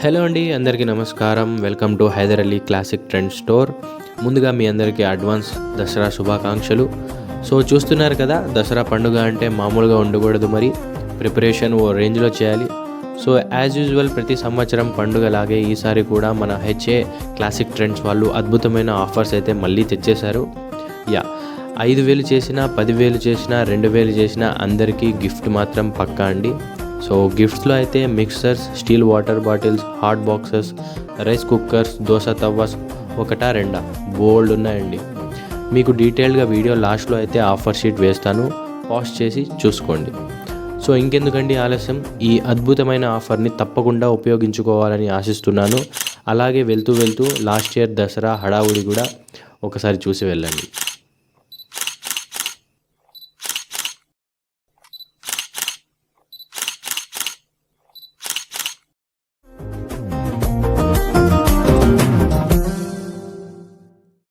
Hello అండి, అందరికీ నమస్కారం. Welcome to Hyder Ali classic trend store. ముందుగా మీ అందరికీ అడ్వాన్స్ దసరా శుభాకాంక్షలు. సో చూస్తున్నారు కదా, దసరా పండుగ అంటే మామూలుగా ఉండకూడదు, మరి ప్రిపరేషన్ ఓ రేంజ్లో చేయాలి. సో యాజ్ యూజువల్ ప్రతి సంవత్సరం పండుగలాగే ఈసారి కూడా మన హెచ్ఏ క్లాసిక్ ట్రెండ్స్ వాళ్ళు అద్భుతమైన ఆఫర్స్ అయితే మళ్ళీ తెచ్చేశారు. 5,000 చేసినా, 10,000 చేసినా, 2,000 చేసినా అందరికీ గిఫ్ట్ మాత్రం పక్కా అండి. సో గిఫ్ట్స్లో అయితే mixers, steel water bottles, hot boxes, rice cookers, dosa tawas ఒకటా రెండా బోల్డ్ ఉన్నాయండి. మీకు డీటెయిల్డ్గా వీడియో లాస్ట్లో అయితే ఆఫర్ షీట్ వేస్తాను, పాజ్ చేసి చూసుకోండి. సో ఇంకెందుకండి ఆలస్యం, ఈ అద్భుతమైన ఆఫర్ని తప్పకుండా ఉపయోగించుకోవాలని ఆశిస్తున్నాను. అలాగే వెళ్తూ లాస్ట్ ఇయర్ దసరా హడావుడి కూడా ఒకసారి చూసి వెళ్ళండి.